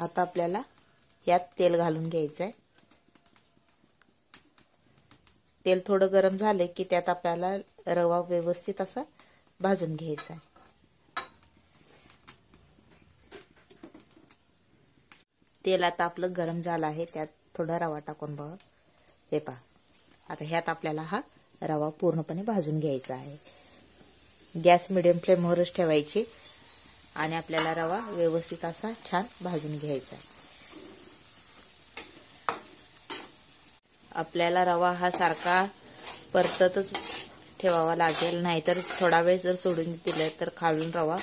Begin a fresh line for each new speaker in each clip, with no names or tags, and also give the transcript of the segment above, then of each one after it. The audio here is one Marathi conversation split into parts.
आता आपल्याला यात तेल घालून घ्यायचं आहे। तेल थोडं गरम झाले की त्यात आपल्याला रवा व्यवस्थित असा भाजून घ्यायचा आहे। तेल आता आपलं गरम झालं आहे, त्यात थोडा रवा टाकून बघा। हे पहा, आता ह्यात आपल्याला हा रवा पूर्णपणे भाजून घ्यायचा आहे। गॅस मिडियम फ्लेमवरच ठेवायची आणि आपल्याला रवा व्यवस्थित असा छान भाजून घ्यायचा आहे। आपल्याला रवा हा सारखा परततच ठेवावा लागेल, नाहीतर थोडा वेळ जर सोडून दिलं तर खालून रवा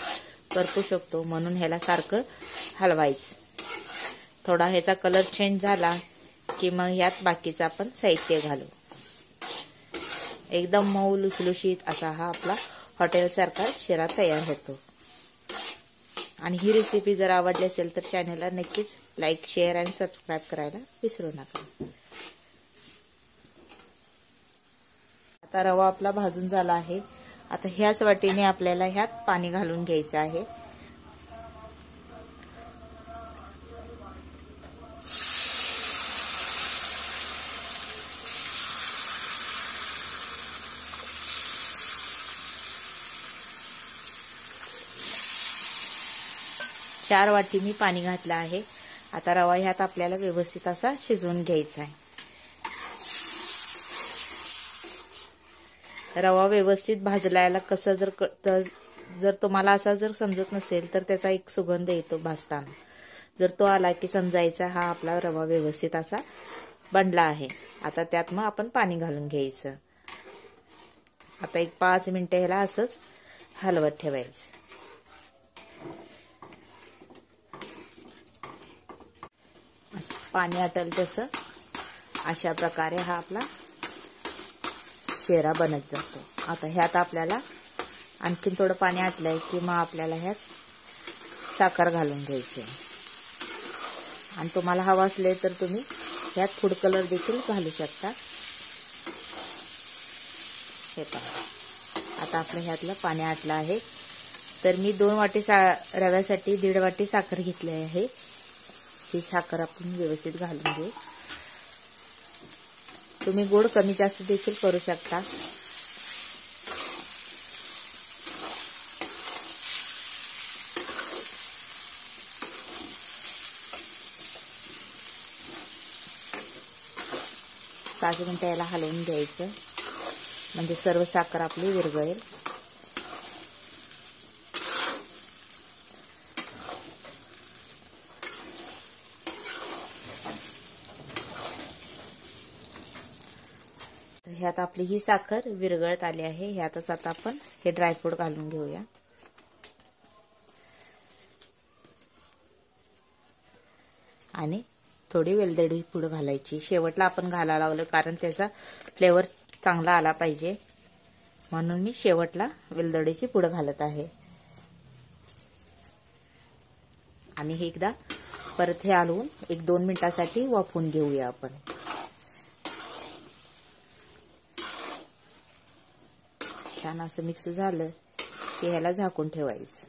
करपू शकतो, म्हणून ह्याला सारखं हलवायचं। थोडा ह्याचा कलर चेंज झाला की मग ह्यात बाकीचं आपण साहित्य घालू। एकदम मऊ लुसलुशीत असा हा आपला हॉटेलसारखा शिरा तयार होतो। आणि ही रेसिपी जर आवडली असेल तर चॅनलला नक्कीच लाईक, शेअर आणि सबस्क्राईब करायला विसरू नका। आता रवा आपला भाजून झाला आहे। आता ह्याच वाटीने आपल्याला ह्यात पाणी घालून घ्यायचं आहे। चार वाटी मी पाणी घातलं आहे। आता रवा ह्यात आपल्याला व्यवस्थित असा शिजवून घ्यायचा आहे। रवा व्यवस्थित भाजलायला कसं जर तुम्हाला असा जर समजत नसेल तर त्याचा एक सुगंध येतो भाजताना। जर तो आला की समजायचा हा आपला रवा व्यवस्थित असा बनला आहे। आता त्यात मग आपण पाणी घालून घ्यायचं। आता एक 5 मिनिटं ह्याला असंच हलवत ठेवायचं। पाणी आटल तसं अशा प्रकारे हा आपला शिरा बनत जातो। आता ह्यात आपल्याला आणखीन थोडं पाणी आटलंय की मग आपल्याला ह्यात साखर घालून घ्यायची आणि तुम्हाला हवा असले तर तुम्ही ह्यात फूड कलर देखील घालू शकता। हे पहा, आता आपलं ह्यातलं पाणी आटलं आहे। तर मी 2 वाटी रव्यासाठी 1.5 वाटी साखर घेतली आहे। ही साखर आपण व्यवस्थित घालून घेऊ। तुम्ही गोड कमी जास्त देखील करू शकता। पाच मिनिटं याला हलवून घ्यायचं, म्हणजे सर्व साखर आपली विरघळेल। ह्यात आपली ही साखर विरघळत आली आहे। ह्यातच आता आपण हे ड्रायफ्रूट घालून घेऊया। आणि थोडी वेलदोडी पूड घालायची, शेवटला आपण घालायला लागलो कारण त्याचा फ्लेवर चांगला आला पाहिजे, म्हणून मी शेवटला वेलदोडीची पूड घालत आहे। आणि हे एकदा परत हे हलवून 1-2 मिनिटांसाठी वाफवून घेऊया आपण। छान असं मिक्स झालं की ह्याला झाकून ठेवायचं।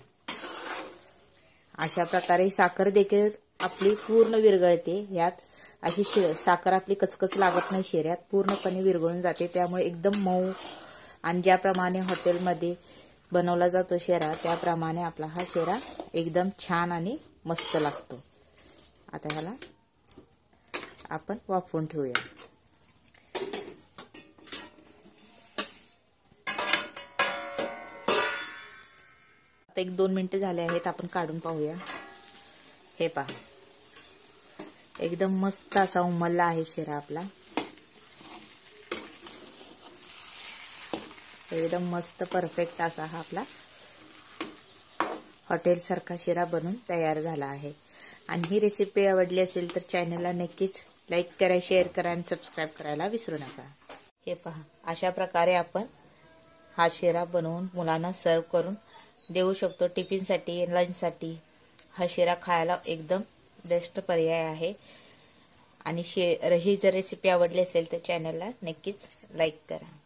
अशा प्रकारे साखर देखील आपली पूर्ण विरघळते। यात अशी साखर आपली कचकच लागत नाही, शिऱ्यात पूर्णपणे विरघळून जाते। त्यामुळे एकदम मऊ आणि ज्याप्रमाणे हॉटेलमध्ये बनवला जातो शिरा त्याप्रमाणे आपला हा शिरा एकदम छान आणि मस्त लागतो। आता ह्याला आपण वाफवून ठेवूया। 1-2 मिनिटं झाले आहेत, आपण काढून पाहूया। हे पहा, एकदम मस्त असा उमलला आहे शिरा आपला। एकदम मस्त परफेक्ट असा हा आपला हॉटेल सारखा शिरा बनून तयार झाला आहे। आणि ही रेसिपी आवडली असेल तर चॅनलला नक्कीच लाईक करा, शेअर करा आणि सबस्क्राईब करायला विसरू नका। हे पहा, अशा प्रकारे आपण हा शिरा बनवून मुलांना सर्व करून देऊ शकतो। टिफिनसाठी, लंचसाठी हा शिरा खायला एकदम बेस्ट पर्याय आहे। आणि ही जर रेसिपी आवडली असेल तर चॅनलला नक्कीच लाईक करा।